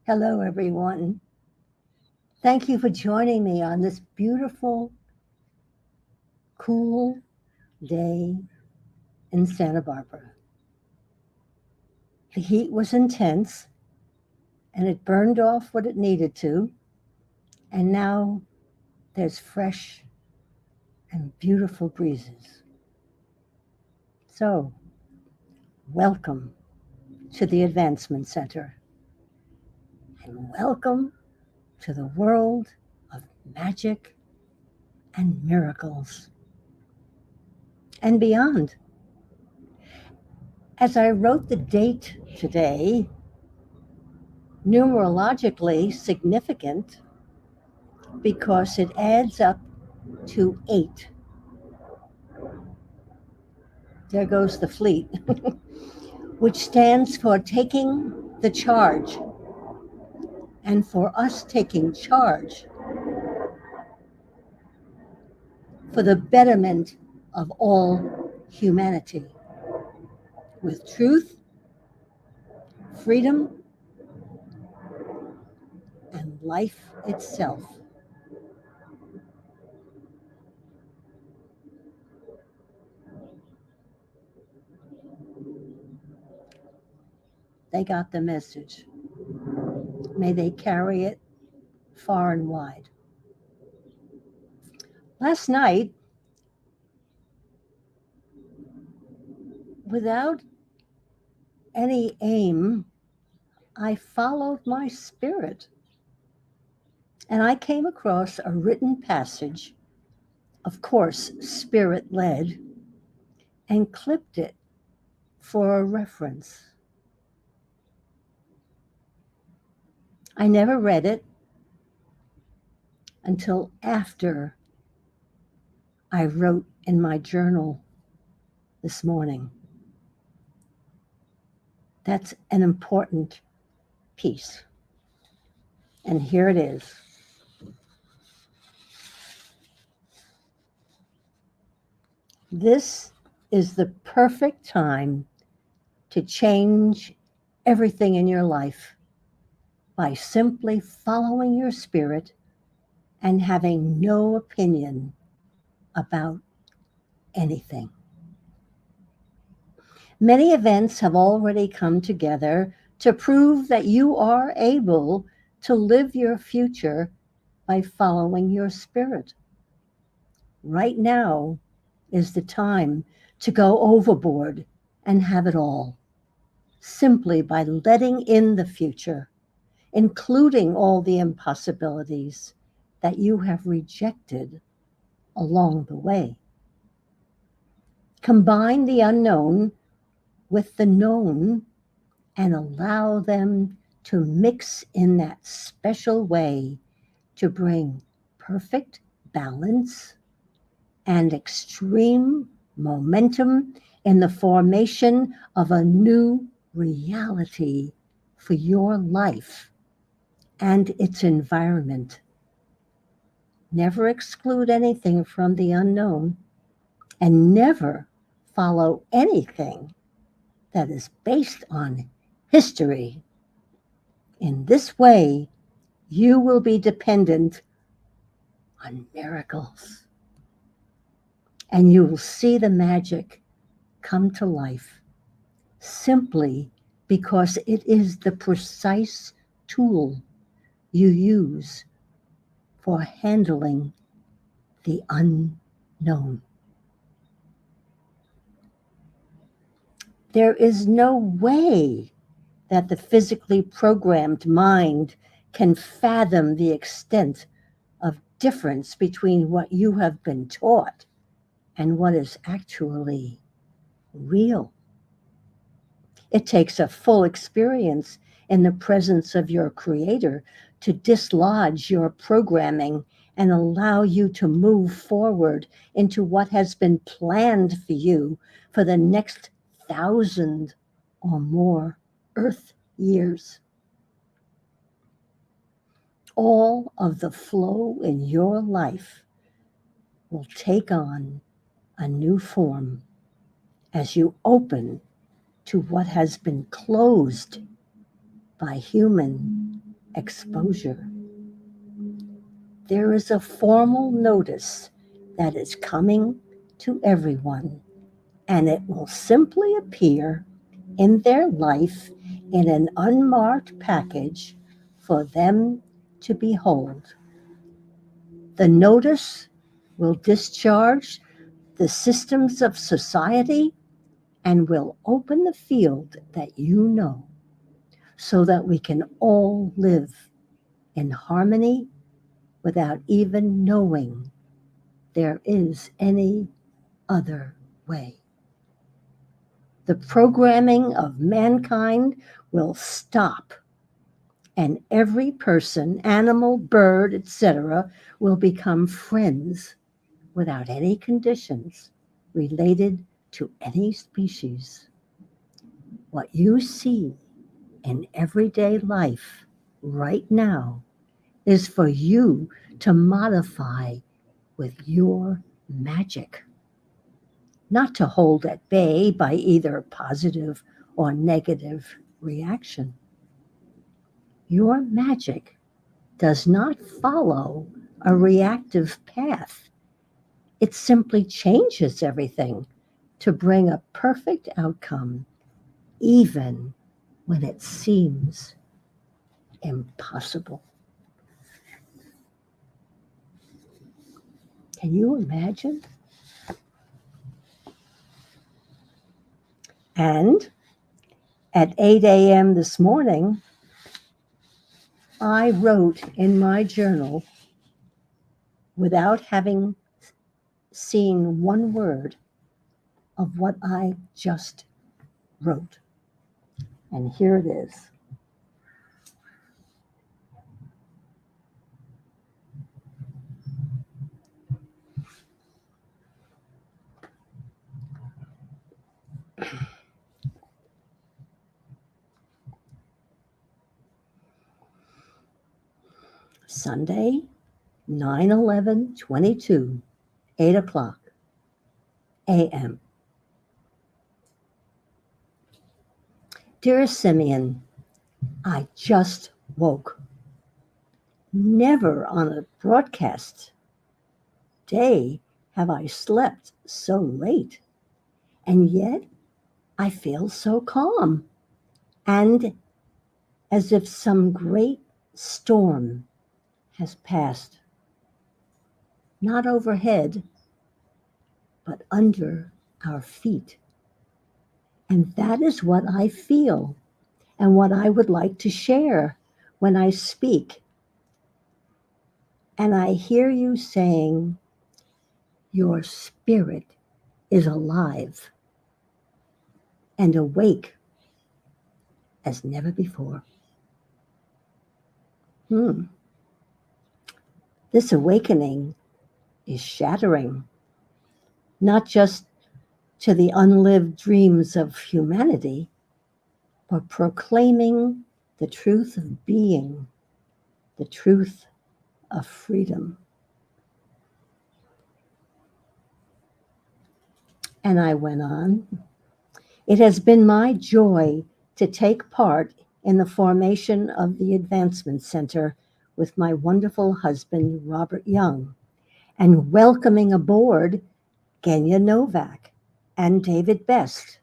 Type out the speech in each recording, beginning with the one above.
Hello, everyone. Thank you for joining me on this beautiful, cool day in Santa Barbara. The heat was intense and it burned off what it needed to, and now there's fresh and beautiful breezes. So, welcome to the Advancement Center and welcome to the world of magic and miracles and beyond. As I wrote the date today, numerologically significant because it adds up to 8. There goes the fleet, which stands for taking the charge. And for us taking charge for the betterment of all humanity with truth, freedom, and life itself. They got the message. May they carry it far and wide. Last night, without any aim, I followed my spirit and I came across a written passage, of course, spirit led, and clipped it for a reference. I never read it until after I wrote in my journal this morning. That's an important piece. And here it is. This is the perfect time to change everything in your life by simply following your spirit and having no opinion about anything. Many events have already come together to prove that you are able to live your future by following your spirit. Right now is the time to go overboard and have it all, simply by letting in the future, including all the impossibilities that you have rejected along the way. Combine the unknown with the known and allow them to mix in that special way to bring perfect balance and extreme momentum in the formation of a new reality for your life and its environment. Never exclude anything from the unknown and never follow anything that is based on history. In this way, you will be dependent on miracles and you will see the magic come to life simply because it is the precise tool you use for handling the unknown. There is no way that the physically programmed mind can fathom the extent of difference between what you have been taught and what is actually real. It takes a full experience in the presence of your creator to dislodge your programming and allow you to move forward into what has been planned for you for the next 1,000 or more Earth years. All of the flow in your life will take on a new form as you open to what has been closed by human exposure. There is a formal notice that is coming to everyone, and it will simply appear in their life in an unmarked package for them to behold. The notice will discharge the systems of society and will open the field that you know so that we can all live in harmony without even knowing there is any other way. The programming of mankind will stop, and every person, animal, bird, etc., will become friends without any conditions related to any species. What you see in everyday life right now is for you to modify with your magic, not to hold at bay by either positive or negative reaction. Your magic does not follow a reactive path. It simply changes everything to bring a perfect outcome, even when it seems impossible. Can you imagine? And at 8 a.m. this morning, I wrote in my journal without having seen one word of what I just wrote. And here it is. Sunday, 9/11/22, 8 o'clock a.m. Dear Simeon, I just woke. Never on a broadcast day have I slept so late, and yet I feel so calm and as if some great storm has passed, not overhead, but under our feet. And that is what I feel and what I would like to share when I speak. And I hear you saying, your spirit is alive and awake as never before. This awakening is shattering, not just to the unlived dreams of humanity, but proclaiming the truth of being, the truth of freedom. And I went on, it has been my joy to take part in the formation of the Advancement Center with my wonderful husband, Robert Young, and welcoming aboard Genya Novak and David Best.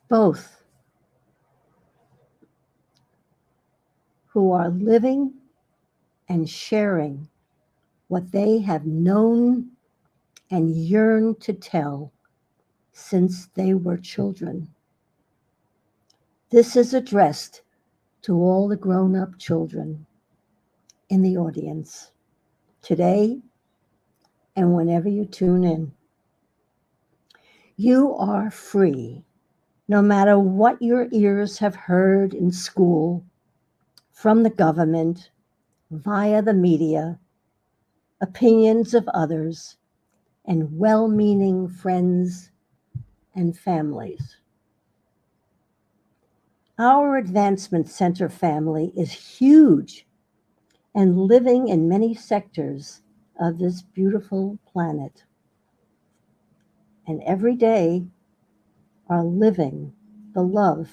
Both who are living and sharing what they have known and yearned to tell since they were children. This is addressed to all the grown-up children in the audience today and whenever you tune in. You are free, no matter what your ears have heard in school, from the government, via the media, opinions of others, and well-meaning friends and families. Our Advancement Center family is huge and living in many sectors of this beautiful planet. And every day are living the love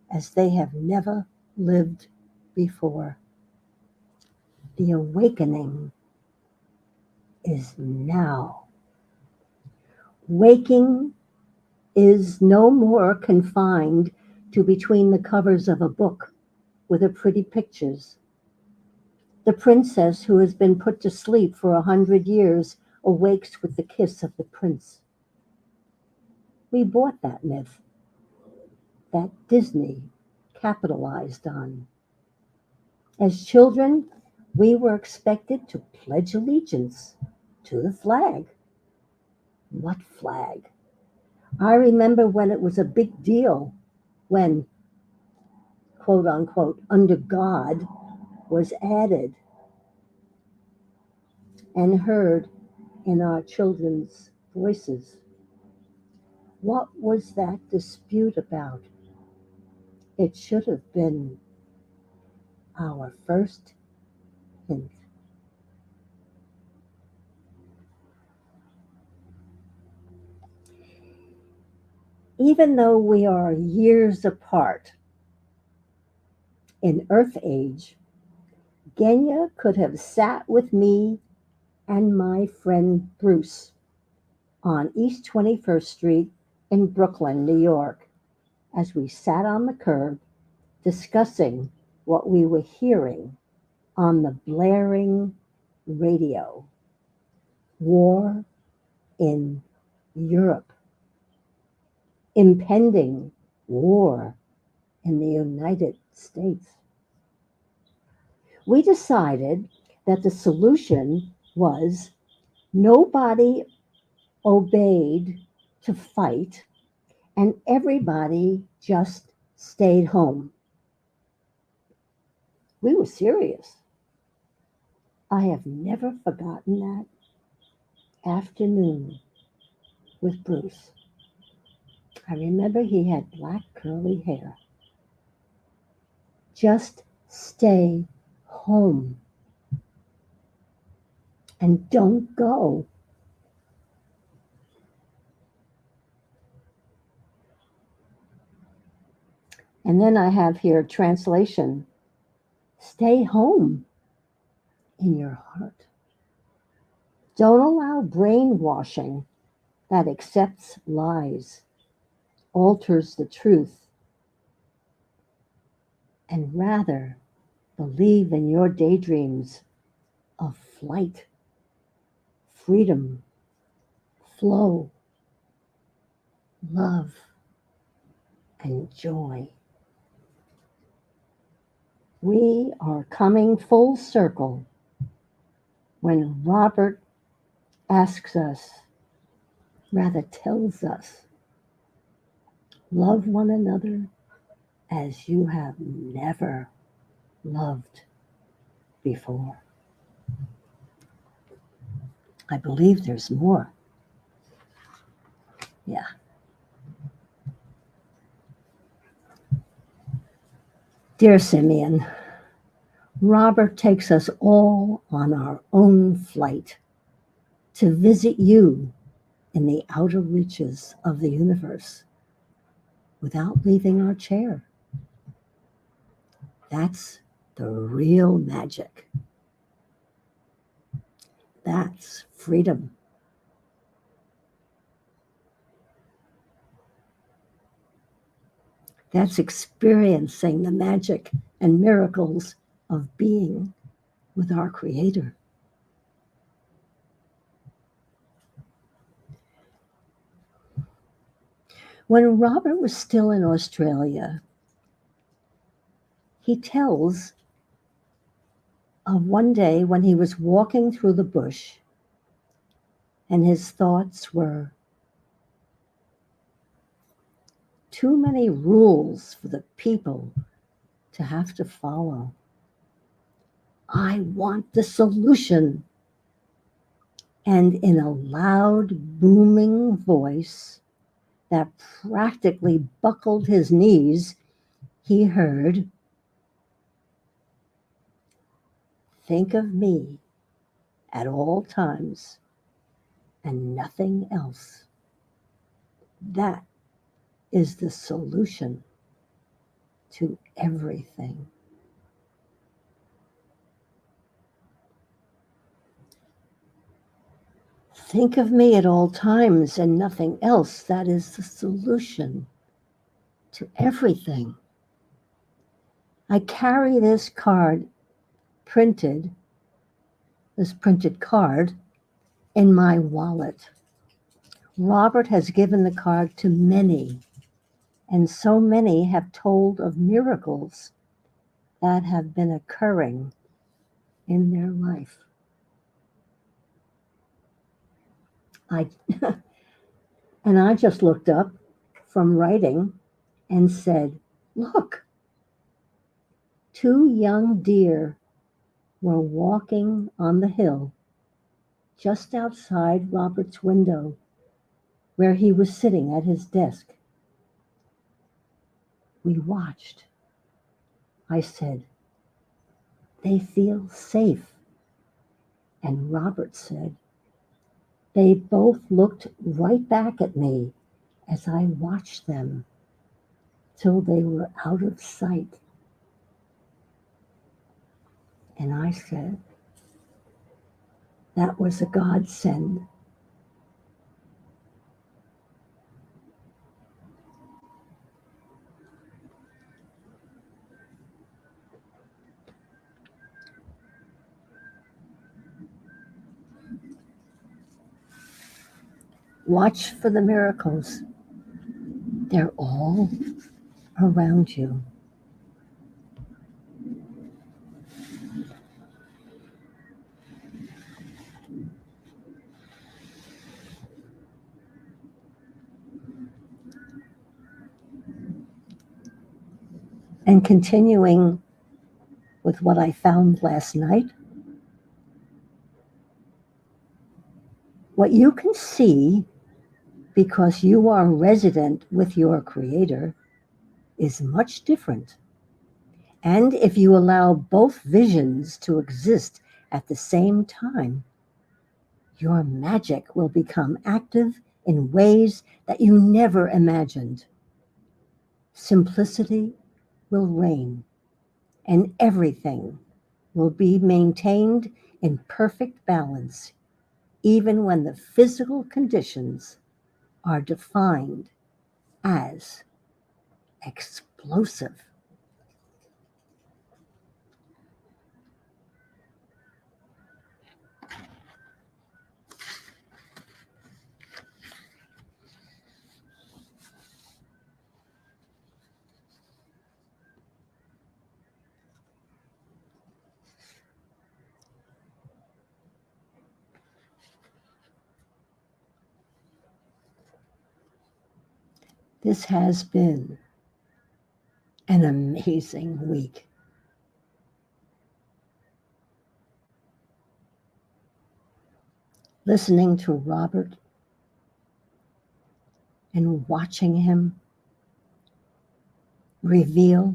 as they have never lived before. The awakening is now. Waking is no more confined to between the covers of a book with the pretty pictures. The princess who has been put to sleep for 100 years awakes with the kiss of the prince. We bought that myth that Disney capitalized on. As children, we were expected to pledge allegiance to the flag. What flag? I remember when it was a big deal when, quote unquote, under God was added and heard in our children's voices. What was that dispute about? It should have been our first hint. Even though we are years apart in Earth age, Genya could have sat with me and my friend Bruce on East 21st Street in Brooklyn, New York, as we sat on the curb discussing what we were hearing on the blaring radio. War in Europe. Impending war in the United States. We decided that the solution was nobody obeyed to fight and everybody just stayed home. We were serious. I have never forgotten that afternoon with Bruce. I remember he had black curly hair. Just stay home and don't go. And then I have here translation. Stay home in your heart. Don't allow brainwashing that accepts lies, alters the truth, and rather believe in your daydreams of flight, freedom, flow, love, and joy. We are coming full circle when Robert asks us, rather tells us, love one another as you have never loved before. I believe there's more. Yeah. Dear Simeon, Robert takes us all on our own flight to visit you in the outer reaches of the universe without leaving our chair. That's the real magic. That's freedom. That's experiencing the magic and miracles of being with our Creator. When Robert was still in Australia, he tells of one day when he was walking through the bush and his thoughts were, too many rules for the people to have to follow. I want the solution. And in a loud, booming voice that practically buckled his knees, he heard, think of me at all times and nothing else. That is the solution to everything. Think of me at all times and nothing else. That is the solution to everything. I carry this printed card in my wallet. Robert has given the card to many, and so many have told of miracles that have been occurring in their life. And I just looked up from writing and said, look, 2 young deer were walking on the hill just outside Robert's window where he was sitting at his desk. We watched. I said, they feel safe. And Robert said, they both looked right back at me as I watched them till they were out of sight. And I said, that was a godsend. Watch for the miracles. They're all around you. And continuing with what I found last night, what you can see because you are resident with your Creator is much different. And if you allow both visions to exist at the same time, your magic will become active in ways that you never imagined. Simplicity will reign, and everything will be maintained in perfect balance, even when the physical conditions are defined as explosive. This has been an amazing week. Listening to Robert and watching him reveal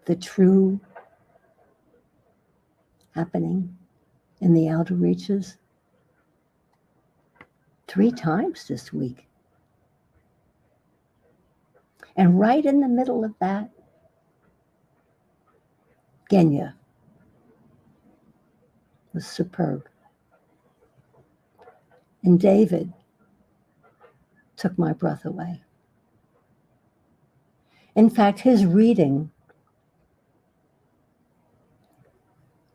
the true happening in the outer reaches 3 times this week. And right in the middle of that, Genya was superb. And David took my breath away. In fact, his reading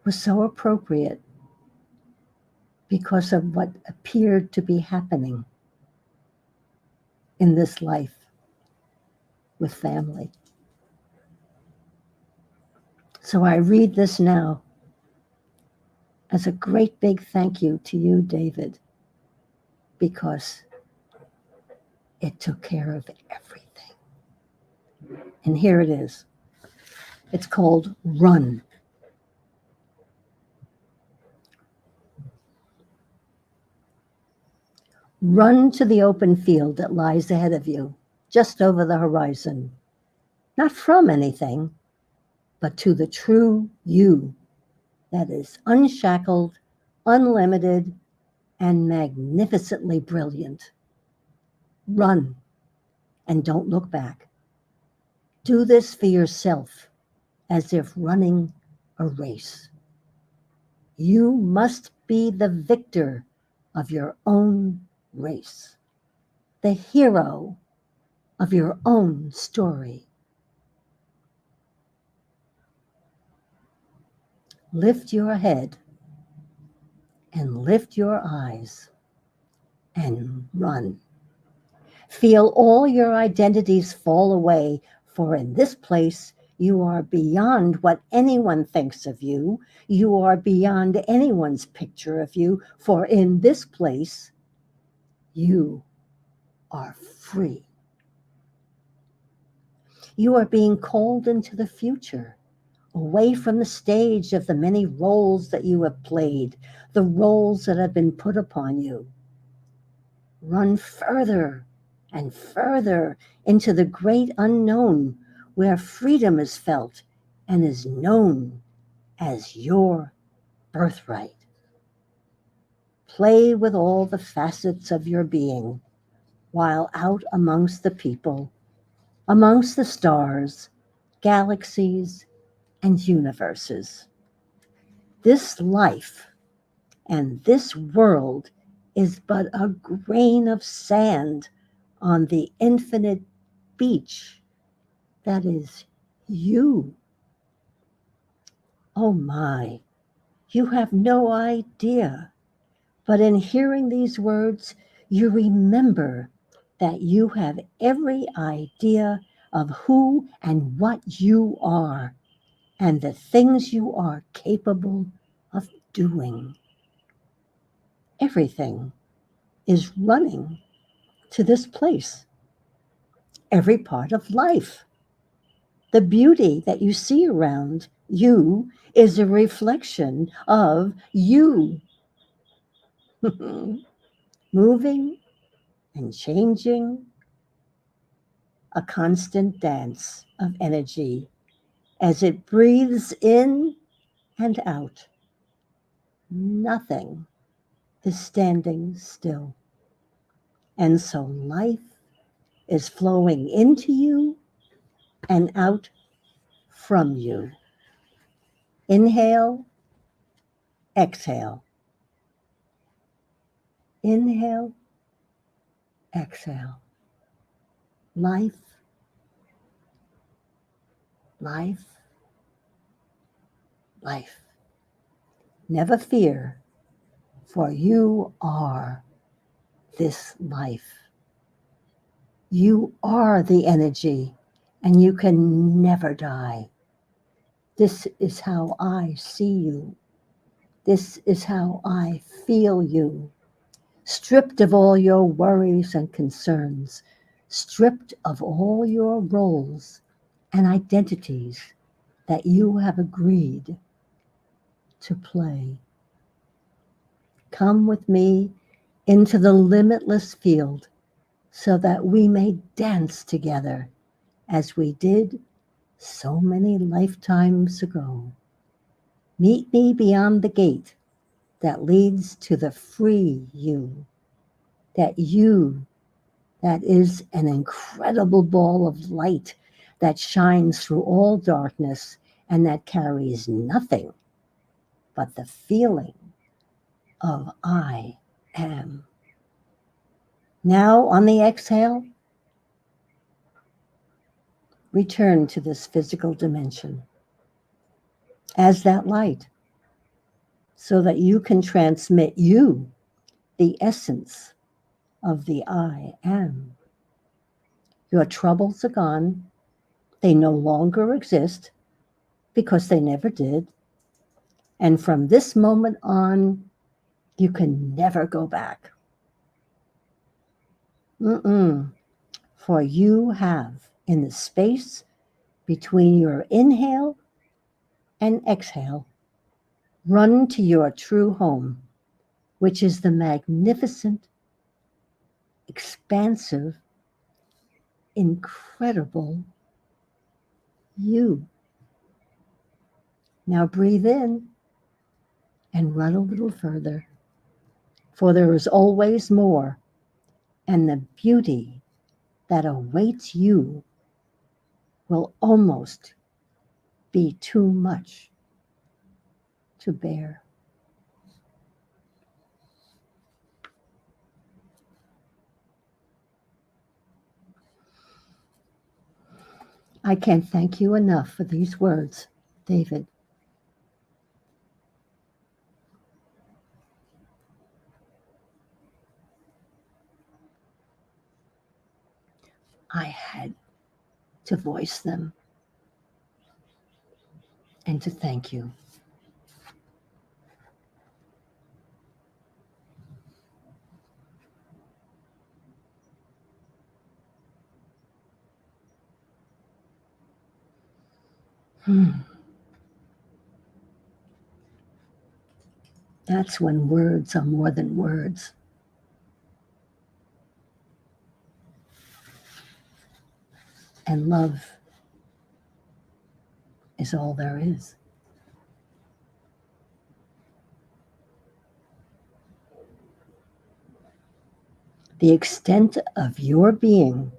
was so appropriate because of what appeared to be happening in this life with family. So I read this now as a great big thank you to you, David, because it took care of everything. And here it is. It's called Run. Run to the open field that lies ahead of you, just over the horizon. Not from anything, but to the true you that is unshackled, unlimited, and magnificently brilliant. Run and don't look back. Do this for yourself as if running a race. You must be the victor of your own race, the hero of your own story. Lift your head and lift your eyes and run. Feel all your identities fall away, for in this place you are beyond what anyone thinks of you. You are beyond anyone's picture of you, for in this place you are free. You are being called into the future, away from the stage of the many roles that you have played, the roles that have been put upon you. Run further and further into the great unknown, where freedom is felt and is known as your birthright. Play with all the facets of your being while out amongst the people, amongst the stars, galaxies, and universes. This life and this world is but a grain of sand on the infinite beach that is you. Oh my, you have no idea. But in hearing these words, you remember that you have every idea of who and what you are and the things you are capable of doing. Everything is running to this place. Every part of life. The beauty that you see around you is a reflection of you. Moving and changing, a constant dance of energy as it breathes in and out. Nothing is standing still. And so life is flowing into you and out from you. Inhale, exhale. Inhale, exhale. Life, life, life. Never fear, for you are this life. You are the energy, and you can never die. This is how I see you. This is how I feel you. Stripped of all your worries and concerns, stripped of all your roles and identities that you have agreed to play. Come with me into the limitless field so that we may dance together as we did so many lifetimes ago. Meet me beyond the gate that leads to the free you, that is an incredible ball of light that shines through all darkness and that carries nothing but the feeling of I am. Now on the exhale, return to this physical dimension as that light so that you can transmit you, the essence of the I am. Your troubles are gone. They no longer exist because they never did. And from this moment on, you can never go back. For you have in the space between your inhale and exhale, run to your true home, which is the magnificent, expansive, incredible you. Now breathe in and run a little further, for there is always more, and the beauty that awaits you will almost be too much to bear. I can't thank you enough for these words, David. I had to voice them and to thank you. That's when words are more than words. And love is all there is. The extent of your being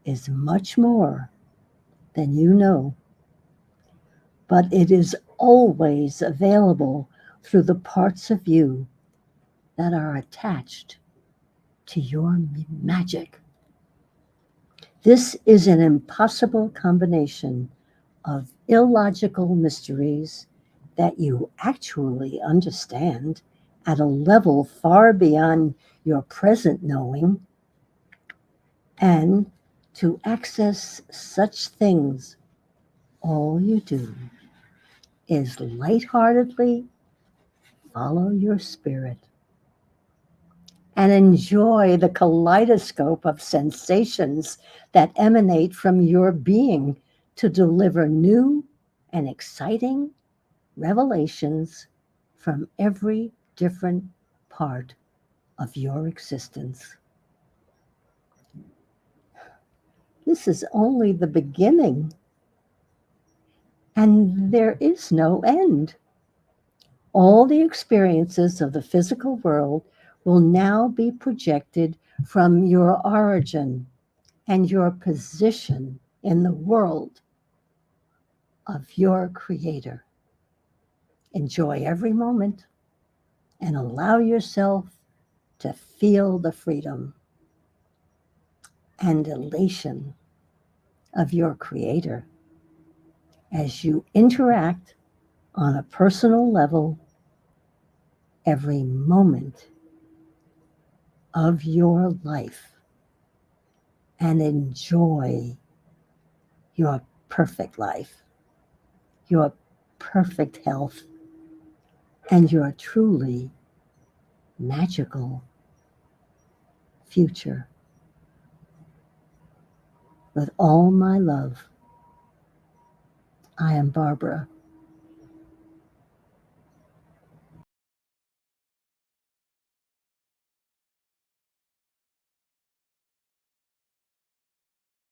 is much more than you know, but it is always available through the parts of you that are attached to your magic. This is an impossible combination of illogical mysteries that you actually understand at a level far beyond your present knowing, and to access such things, all you do is lightheartedly follow your spirit and enjoy the kaleidoscope of sensations that emanate from your being to deliver new and exciting revelations from every different part of your existence. This is only the beginning, and there is no end. All the experiences of the physical world will now be projected from your origin and your position in the world of your Creator. Enjoy every moment and allow yourself to feel the freedom and elation of your Creator as you interact on a personal level every moment of your life and enjoy your perfect life, your perfect health, and your truly magical future. With all my love, I am Barbara.